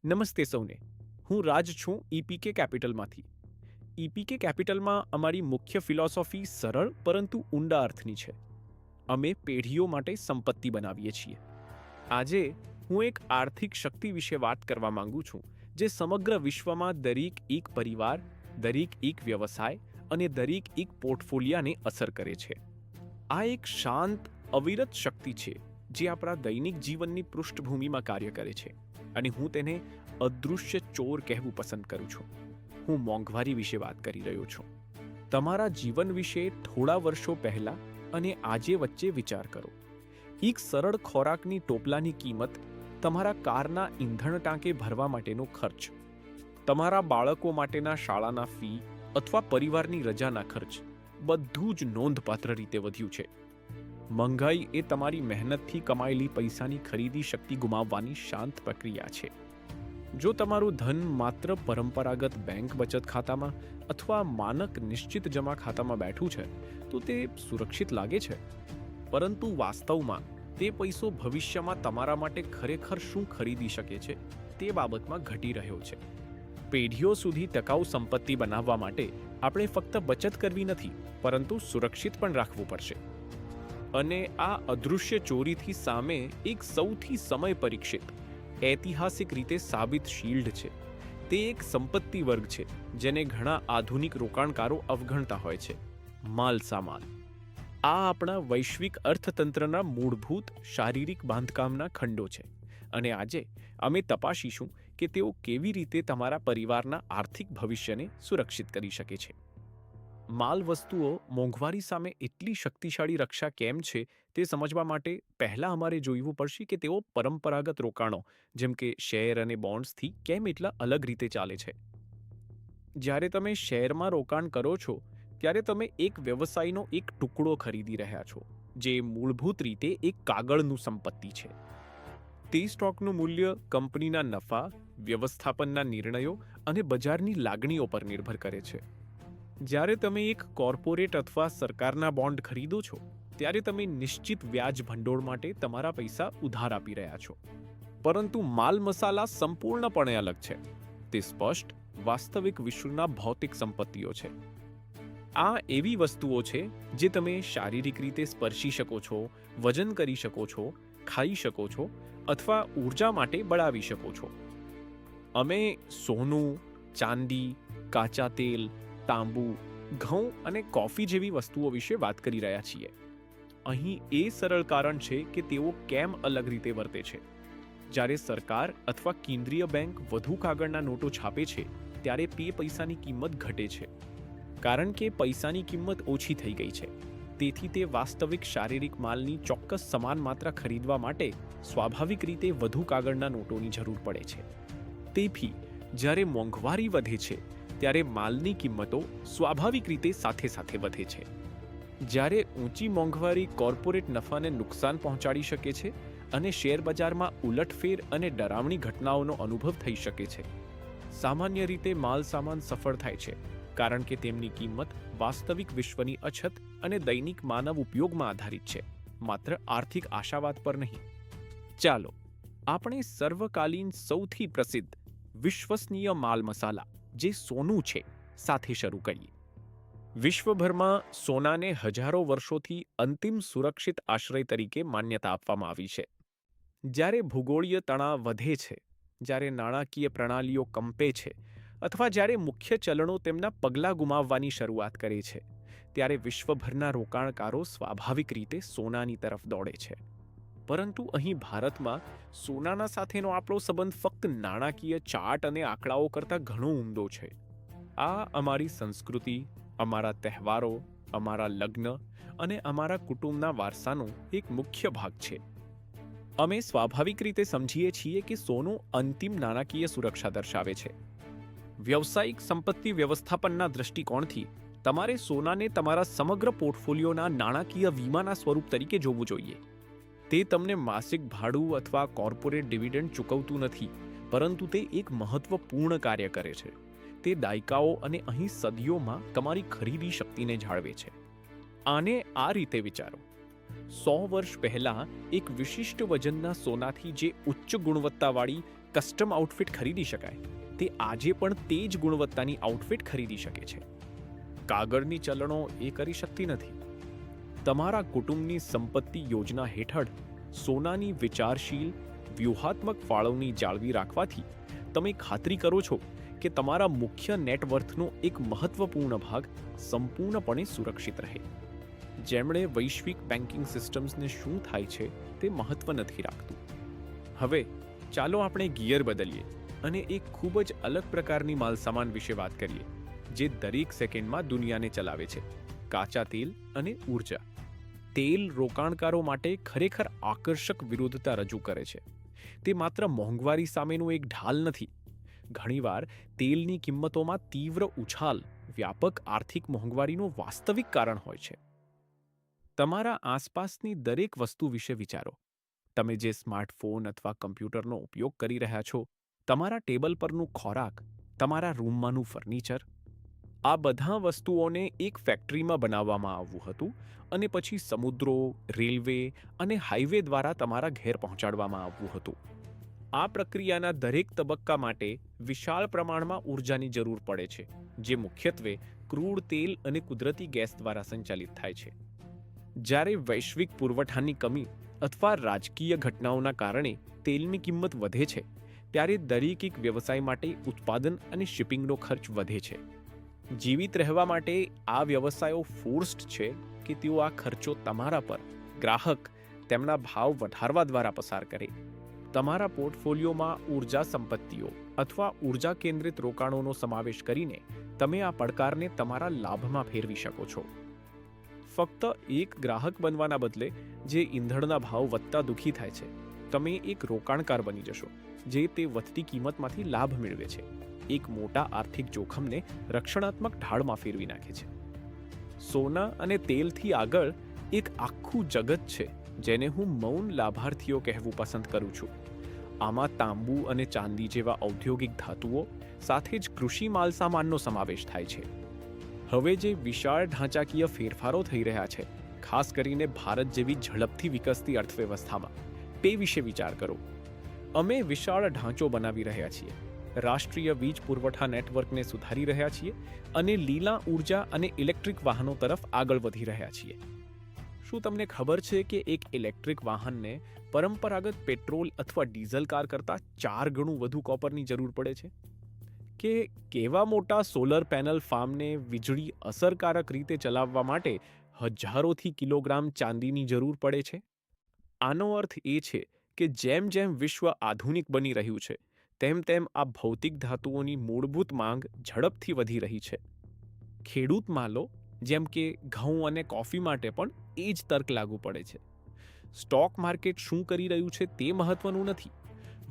નમસ્તે સૌને. હું રાજ છું ઈપીકે કેપિટલમાંથી. ઈપીકે કેપિટલમાં અમારી મુખ્ય ફિલોસોફી સરળ પરંતુ ઊંડા અર્થની છે. અમે પેઢીઓ માટે સંપત્તિ બનાવીએ છીએ. આજે હું એક આર્થિક શક્તિ વિશે વાત કરવા માંગુ છું જે સમગ્ર વિશ્વમાં દરેક એક પરિવાર, દરેક એક વ્યવસાય અને દરેક એક પોર્ટફોલિયાને અસર કરે છે. આ એક શાંત, અવિરત શક્તિ છે જે આપણા દૈનિક જીવનની પૃષ્ઠભૂમિમાં કાર્ય કરે છે અને હું તેને અદૃશ્ય ચોર કહેવું પસંદ કરું છું. હું મોંઘવારી વિશે વાત કરી રહ્યો છું. તમારા જીવન વિશે થોડા વર્ષો પહેલા અને આજે વચ્ચે વિચાર કરો. એક સરળ ખોરાકની ટોપલાની કિંમત, તમારા કારના ઈંધણ ટાંકે ભરવા માટેનો ખર્ચ, તમારા બાળકો માટેના શાળાના ફી અથવા પરિવારની રજાના ખર્ચ, બધું જ નોંધપાત્ર રીતે વધ્યું છે. મંગાઈ એ તમારી મહેનતથી કમાયેલી પૈસાની ખરીદી શક્તિ ગુમાવવાની શાંત પ્રક્રિયા છે. જો તમારું ધન માત્ર પરંપરાગત બેંક બચત ખાતામાં અથવા માનક નિશ્ચિત જમા ખાતામાં બેઠું છે તો તે સુરક્ષિત લાગે છે, પરંતુ વાસ્તવમાં તે પૈસો ભવિષ્યમાં તમારા માટે ખરેખર શું ખરીદી શકે છે તે બાબતમાં ઘટી રહ્યો છે. પેઢીઓ સુધી ટકાઉ સંપત્તિ બનાવવા માટે આપણે ફક્ત બચત કરવી નથી, પરંતુ સુરક્ષિત પણ રાખવું પડશે. અને આ અદૃશ્ય ચોરીથી સામે એક સૌથી સમય પરીક્ષિત, ઐતિહાસિક રીતે સાબિત શિલ્ડ છે. તે એક સંપત્તિ વર્ગ છે જેને ઘણા આધુનિક રોકાણકારો અવગણતા હોય છે: માલસામાન. આ આપણા વૈશ્વિક અર્થતંત્રના મૂળભૂત શારીરિક બાંધકામના ખંડો છે અને આજે અમે તપાસીશું કે તેઓ કેવી રીતે તમારા પરિવારના આર્થિક ભવિષ્યને સુરક્ષિત કરી શકે છે. માલ વસ્તુઓ મોંઘવારી સામે એટલી શક્તિશાળી રક્ષા કેમ છે તે સમજવા માટે પહેલા અમારે જોવું પડશે કે તેઓ પરંપરાગત રોકાણો જેમ કે શેર અને બોન્ડ્સથી કેમ એટલા અલગ રીતે ચાલે છે. જ્યારે તમે શેરમાં રોકાણ કરો છો ત્યારે તમે એક વ્યવસાયનો એક ટુકડો ખરીદી રહ્યા છો જે મૂળભૂત રીતે એક કાગળનું સંપત્તિ છે. તે સ્ટોકનું મૂલ્ય કંપનીના નફા, વ્યવસ્થાપનના નિર્ણયો અને બજારની લાગણીઓ પર નિર્ભર કરે છે. જ્યારે તમે એક કોર્પોરેટ અથવા સરકારના બોન્ડ ખરીદો છો ત્યારે તમે નિશ્ચિત વ્યાજ ભંડોળ માટે તમારા પૈસા ઉધાર આપી રહ્યા છો. પરંતુ માલ મસાલા સંપૂર્ણપણે અલગ છે. તે સ્પષ્ટ, વાસ્તવિક વિશ્વના ભૌતિક સંપત્તિઓ છે. આ એવી વસ્તુઓ છે જે તમે શારીરિક રીતે સ્પર્શી શકો છો, વજન કરી શકો છો, ખાઈ શકો છો અથવા ઊર્જા માટે બળાવી શકો છો. અમે સોનું, ચાંદી, કાચા તેલ, તાંબુ, ઘઉં અને કોફી જેવી વસ્તુઓ વિશે વાત કરી રહ્યા છીએ. અહીં એ સરળ કારણ છે કે તેઓ કેમ અલગ રીતે વર્તે છે. જ્યારે સરકાર અથવા કેન્દ્રીય બેંક વધુ કાગળના નોટો છાપે છે ત્યારે તે પૈસાની કિંમત ઘટે છે, કારણ કે પૈસાની કિંમત ઓછી થઈ ગઈ છે. તેથી તે વાસ્તવિક શારીરિક માલની ચોક્કસ સમાન માત્રા ખરીદવા માટે સ્વાભાવિક રીતે વધુ કાગળના નોટોની જરૂર પડે છે. તેથી જ્યારે મોંઘવારી વધે છે ત્યારે માલની કિંમતો સ્વાભાવિક રીતે સાથે સાથે વધે છે. જ્યારે ઊંચી મોંઘવારી કોર્પોરેટ નફાને નુકસાન પહોંચાડી શકે છે અને શેર બજારમાં ઉલટફેર અને ડરામણી ઘટનાઓનો અનુભવ થઈ શકે છે. સામાન્ય રીતે માલસામાન સફળ થાય છે કારણ કે તેમની કિંમત વાસ્તવિક વિશ્વની અછત અને દૈનિક માનવ ઉપયોગમાં આધારિત છે, માત્ર આર્થિક આશાવાદ પર નહીં. ચાલો આપણે સર્વકાલીન સૌથી પ્રસિદ્ધ, વિશ્વસનીય માલ મસાલા જે સોનું છે સાથે શરૂ કરીએ. વિશ્વભરમાં સોનાને હજારો વર્ષોથી અંતિમ સુરક્ષિત આશ્રય તરીકે માન્યતા આપવામાં આવી છે. જ્યારે ભૂગોળીય તણાવ વધે છે, જ્યારે નાણાકીય પ્રણાલીઓ કંપે છે અથવા જ્યારે મુખ્ય ચલણો તેમના પગલાં ગુમાવવાની શરૂઆત કરે છે ત્યારે વિશ્વભરના રોકાણકારો સ્વાભાવિક રીતે સોનાની તરફ દોડે છે. પરંતુ અહીં ભારતમાં સોનાના સાથેનો આપણો સંબંધ ફક્ત નાણાકીય ચાર્ટ અને આંકડાઓ કરતાં ઘણો ઊંડો છે. આ અમારી સંસ્કૃતિ, અમારા તહેવારો, અમારા લગ્ન અને અમારા કુટુંબના વારસાનો એક મુખ્ય ભાગ છે. અમે સ્વાભાવિક રીતે સમજીએ છીએ કે સોનું અંતિમ નાણાકીય સુરક્ષા દર્શાવે છે. વ્યવસાયિક સંપત્તિ વ્યવસ્થાપનના દૃષ્ટિકોણથી તમારે સોનાને તમારા સમગ્ર પોર્ટફોલિયોના નાણાકીય વીમાના સ્વરૂપ તરીકે જોવું જોઈએ. તે તમને માસિક ભાડું અથવા કોર્પોરેટ ડિવિડન્ડ ચૂકવતું નથી, પરંતુ તે એક મહત્વપૂર્ણ કાર્ય કરે છે. તે દાયકાઓ અને અહીં સદીઓમાં તમારી ખરીદી શક્તિને જાળવે છે. આને આ રીતે વિચારો: 100 વર્ષ પહેલા એક વિશિષ્ટ વજનના સોનાથી જે ઉચ્ચ ગુણવત્તાવાળી કસ્ટમ આઉટફિટ ખરીદી શકાય, તે આજે પણ તે જ ગુણવત્તાની આઉટફિટ ખરીદી શકે છે. કાગળની ચલણો એ કરી શકતી નથી. તમારા કુટુંબની સંપત્તિ યોજના હેઠળ સોનાની વિચારશીલ વ્યૂહાત્મક ફાળવણી જાળવી રાખવાથી તમે ખાતરી કરો છો કે તમારા મુખ્ય નેટવર્થનો એક મહત્વપૂર્ણ ભાગ સંપૂર્ણપણે સુરક્ષિત રહે. જેમણે વૈશ્વિક બેન્કિંગ સિસ્ટમ્સને શું થાય છે તે મહત્વ નથી રાખતું. હવે ચાલો આપણે ગિયર બદલીએ અને એક ખૂબ જ અલગ પ્રકારની માલસામાન વિશે વાત કરીએ, જે દરેક સેકન્ડમાં દુનિયાને ચલાવે છે: કાચા તેલ અને ઉર્જા. તેલ રોકાણકારો માટે ખરેખર આકર્ષક વિરોધતા રજૂ કરે છે. તે માત્ર મોંઘવારી સામેનું એક ઢાલ નથી. ઘણીવાર તેલની કિંમતોમાં તીવ્ર ઉછાલ વ્યાપક આર્થિક મોંઘવારીનું વાસ્તવિક કારણ હોય છે. તમારા આસપાસની દરેક વસ્તુ વિશે વિચારો. તમે જે સ્માર્ટફોન અથવા કમ્પ્યુટરનો ઉપયોગ કરી રહ્યા છો, તમારા ટેબલ પરનું ખોરાક, તમારા રૂમમાંનું ફર્નિચર, આ બધા વસ્તુઓને એક ફેક્ટરીમાં બનાવવામાં આવ્યું હતું અને પછી સમુદ્રો, રેલવે અને હાઈવે દ્વારા તમારા ઘેર પહોંચાડવામાં આવ્યું હતું. આ પ્રક્રિયાના દરેક તબક્કા માટે વિશાળ પ્રમાણમાં ઉર્જાની જરૂર પડે છે, જે મુખ્યત્વે ક્રૂડ તેલ અને કુદરતી ગેસ દ્વારા સંચાલિત થાય છે. જ્યારે વૈશ્વિક પુરવઠાની કમી અથવા રાજકીય ઘટનાઓના કારણે તેલની કિંમત વધે છે, ત્યારે દરેક એક વ્યવસાય માટે ઉત્પાદન અને શિપિંગનો ખર્ચ વધે છે. જીવિત રહેવા માટે આ વ્યવસાયો ફોર્સ્ડ છે કે તેઓ આ ખર્ચો તમારા પર, ગ્રાહક, તેમના ભાવ વધારવા દ્વારા પસાર કરે. તમારા પોર્ટફોલિયોમાં ઉર્જા સંપત્તિઓ અથવા ઉર્જા કેન્દ્રિત રોકાણોનો સમાવેશ કરીને તમે આ પડકારને તમારા લાભમાં ફેરવી શકો છો. ફક્ત એક ગ્રાહક બનવાના બદલે જે ઈંધણના ભાવ વધતા દુઃખી થાય છે, તમે એક રોકાણકાર બની જશો જે તે વધતી કિંમતમાંથી લાભ મેળવે છે, એક મોટા આર્થિક જોખમને રક્ષણાત્મક ઢાળમાં ફેરવી નાખે છે. સોના અને તેલથી આગળ એક આખું જગત છે જેને હું મૌન લાભાર્થીઓ કહેવું પસંદ કરું છું. આમાં તાંબુ અને ચાંદી જેવા ઔદ્યોગિક ધાતુઓ સાથે જ કૃષિ માલસામાનનો સમાવેશ થાય છે. હવે જે વિશાળ ઢાંચાકીય ફેરફારો થઈ રહ્યા છે, ખાસ કરીને ભારત જેવી ઝડપથી વિકસતી અર્થવ્યવસ્થામાં, તે વિશે વિચાર કરો. અમે વિશાળ ઢાંચો બનાવી રહ્યા છીએ, રાષ્ટ્રીય વીજ પુરવઠા નેટવર્કને સુધારી રહ્યા છીએ અને લીલા ઉર્જા અને ઇલેક્ટ્રિક વાહનો તરફ આગળ વધી રહ્યા છીએ. શું તમને ખબર છે કે એક ઇલેક્ટ્રિક વાહનને પરંપરાગત પેટ્રોલ અથવા ડીઝલ કાર કરતાં 4 ગણું વધુ કોપરની જરૂર પડે છે? કે કેવા મોટા સોલર પેનલ ફાર્મને વીજળી અસરકારક રીતે ચલાવવા માટે હજારોથી કિલોગ્રામ ચાંદીની જરૂર પડે છે? આનો અર્થ એ છે કે જેમ જેમ વિશ્વ આધુનિક બની રહ્યું છે, તેમ તેમ આ ભૌતિક ધાતુઓની મૂળભૂત માંગ ઝડપથી વધી રહી છે. ખેડૂત માલો જેમ કે ઘઉં અને કોફી માટે પણ એ જ તર્ક લાગુ પડે છે. સ્ટોક માર્કેટ શું કરી રહ્યું છે તે મહત્વનું નથી.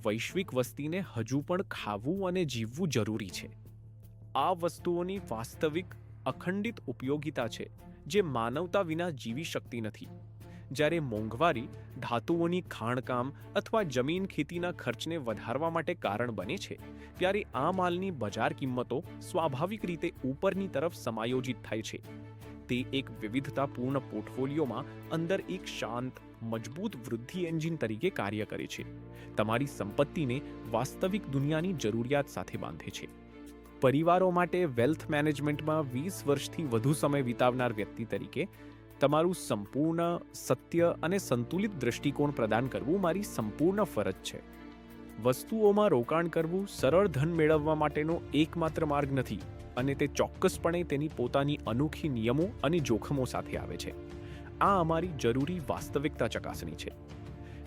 વૈશ્વિક વસ્તીને હજુ પણ ખાવું અને જીવવું જરૂરી છે. આ વસ્તુઓની વાસ્તવિક અખંડિત ઉપયોગિતા છે જે માનવતા વિના જીવી શકતી નથી. જ્યારે મોંઘવારી ધાતુઓની ખાણકામ અથવા જમીન ખેતીના ખર્ચને વધારવા માટે કારણ બને છે, ત્યારે આ માલની બજાર કિંમતો સ્વાભાવિક રીતે ઉપરની તરફ સમાયોજિત થાય છે. તે એક વિવિધતાપૂર્ણ પોર્ટફોલિયોમાં અંદર એક શાંત, મજબૂત વૃદ્ધિ એન્જિન તરીકે કાર્ય કરે છે. તમારી સંપત્તિને વાસ્તવિક દુનિયાની જરૂરિયાત સાથે બાંધે છે. પરિવારો માટે વેલ્થ મેનેજમેન્ટમાં 20 વર્ષથી વધુ સમય વિતાવનાર વ્યક્તિ તરીકે તમારું સંપૂર્ણ, સત્ય અને સંતુલિત દૃષ્ટિકોણ પ્રદાન કરવું મારી સંપૂર્ણ ફરજ છે. વસ્તુઓમાં રોકાણ કરવું સરળ ધન મેળવવા માટેનો એકમાત્ર માર્ગ નથી, અને તે ચોક્કસપણે તેની પોતાની અનોખી નિયમો અને જોખમો સાથે આવે છે. આ અમારી જરૂરી વાસ્તવિકતા ચકાસણી છે.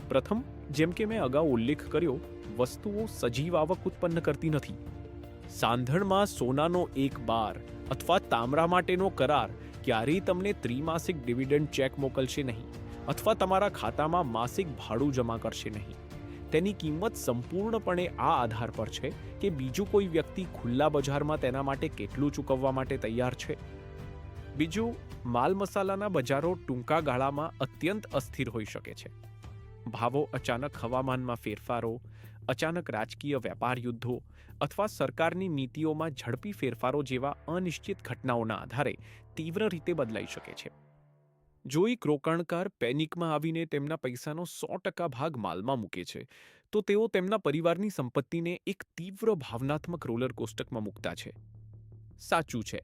પ્રથમ, જેમ કે મેં અગાઉ ઉલ્લેખ કર્યો, વસ્તુઓ સજીવ આવક ઉત્પન્ન કરતી નથી. સાંધણમાં સોનાનો એક બાર અથવા તાંબા માટેનો કરાર ક્યારેય તમને ત્રિમાસિક ડિવિડન્ડ ચેક મોકલશે નહીં અથવા તમારા ખાતામાં માસિક ભાડું જમા કરશે નહીં. તેની કિંમત સંપૂર્ણપણે આ આધાર પર છે કે બીજું કોઈ વ્યક્તિ ખુલ્લા બજારમાં તેના માટે કેટલું ચૂકવવા માટે તૈયાર છે. બીજું, માલ મસાલાના બજારો ટૂંકા ગાળામાં અત્યંત અસ્થિર હોઈ શકે છે. ભાવો અચાનક હવામાનમાં ફેરફારો, અચાનક રાજકીય વેપાર યુદ્ધો અથવા સરકારની નીતિઓમાં ઝડપી ફેરફારો જેવા અનિશ્ચિત ઘટનાઓના આધારે તીવ્ર રીતે બદલાઈ શકે છે. જો એક રોકાણકાર પેનિકમાં આવીને તેમના પૈસાનો 100% ભાગ માલમાં મૂકે છે, તો તેઓ તેમના પરિવારની સંપત્તિને એક તીવ્ર ભાવનાત્મક રોલર કોસ્ટરમાં મૂકતા છે. સાચું છે,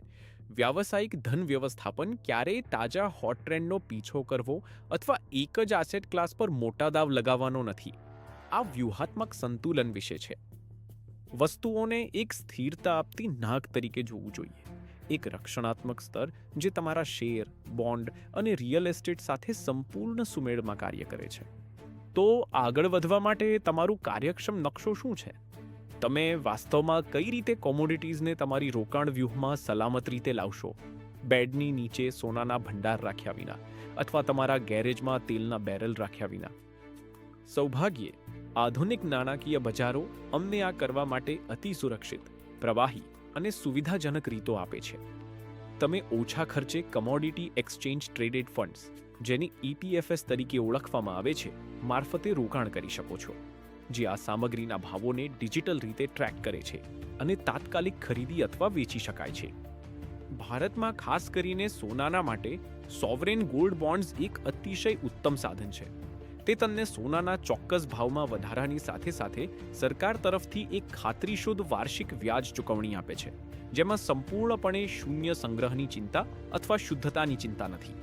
વ્યાવસાયિક ધન વ્યવસ્થાપન ક્યારેય તાજા હોટ ટ્રેન્ડનો પીછો કરવો અથવા એક જ એસેટ ક્લાસ પર મોટા દાવ લગાવવાનો નથી. આ વ્યૂહાત્મક સંતુલન વિશે છે. વસ્તુઓને એક સ્થિરતા આપતી નાક તરીકે જોવું જોઈએ, એક રક્ષણાત્મક સ્તર જે તમારા શેર, બોન્ડ અને રિયલ એસ્ટેટ સાથે સંપૂર્ણ સુમેળમાં કાર્ય કરે છે. તો આગળ વધવા માટે તમારું કાર્યક્ષમ નકશો શું છે? તમે વાસ્તવમાં કઈ રીતે કોમોડિટીઝને તમારી રોકાણ વ્યૂહમાં સલામત રીતે લાવશો? બેડની નીચે સોનાના ભંડાર રાખ્યા વિના અથવા તમારા ગેરેજમાં તેલના બેરલ રાખ્યા વિના. સૌભાગ્યે આધુનિક નાણાકીય બજારો અમને આ કરવા માટે અતિ સુરક્ષિત, પ્રવાહી અને સુવિધાજનક રીતો આપે છે. તમે ઓછા ખર્ચે કમોડિટી એક્સચેન્જ ટ્રેડેડ ફંડ્સ, જેની ETFs તરીકે ઓળખવામાં આવે છે, મારફતે રોકાણ કરી શકો છો, જે આ સામગ્રીના ભાવોને ડિજિટલ રીતે ટ્રેક કરે છે અને તાત્કાલિક ખરીદી અથવા વેચી શકાય છે. ભારતમાં ખાસ કરીને સોનાના માટે સોવરેન ગોલ્ડ બોન્ડ્સ એક અતિશય ઉત્તમ સાધન છે. તે તમને સોનાના ચોક્કસ ભાવમાં વધારાની સાથે સાથે સરકાર તરફથી એક ખાતરીશુદ્ધ વાર્ષિક વ્યાજ ચૂકવણી આપે છે, જેમાં સંપૂર્ણપણે શૂન્ય સંગ્રહની ચિંતા અથવા શુદ્ધતાની ચિંતા નથી.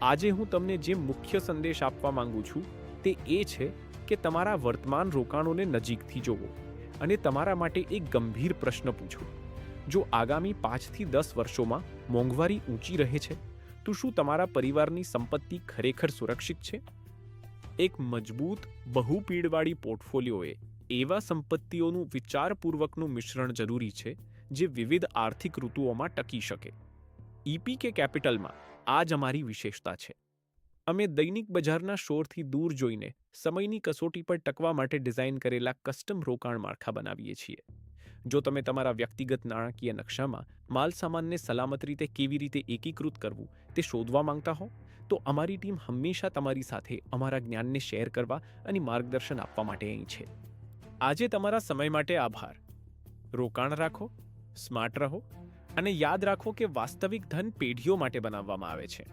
આજે હું તમને જે મુખ્ય સંદેશ આપવા માંગુ છું તે એ છે કે તમારા વર્તમાન રોકાણોને નજીકથી જોવો અને તમારા માટે એક ગંભીર પ્રશ્ન પૂછો. જો આગામી 5 થી 10 વર્ષોમાં મોંઘવારી ઊંચી રહે છે, તો શું તમારા પરિવારની સંપત્તિ ખરેખર સુરક્ષિત છે? એક મજબૂત બહુપીડવાળી પોર્ટફોલિયોએ એવા સંપત્તિઓનું વિચારપૂર્વકનું મિશ્રણ જરૂરી છે જે વિવિધ આર્થિક ઋતુઓમાં ટકી શકે. EPK કેપિટલમાં આ જ અમારી વિશેષતા છે. અમે દૈનિક બજારના શોરથી દૂર જોઈને સમયની કસોટી પર ટકવા માટે ડિઝાઇન કરેલા કસ્ટમ રોકાણ માળખા બનાવીએ છીએ. જો તમે તમારા વ્યક્તિગત નાણાકીય નકશામાં માલસામાનને સલામત રીતે કેવી રીતે એકીકૃત કરવું તે શોધવા માંગતા હો, તો અમારી ટીમ હંમેશા તમારી સાથે અમારા જ્ઞાનને શેર કરવા અને માર્ગદર્શન આપવા માટે અહીં છે. આજે તમારા સમય માટે આભાર. રોકાણ રાખો, સ્માર્ટ રહો અને યાદ રાખો કે વાસ્તવિક ધન પેઢીઓ માટે બનાવવામાં આવે છે.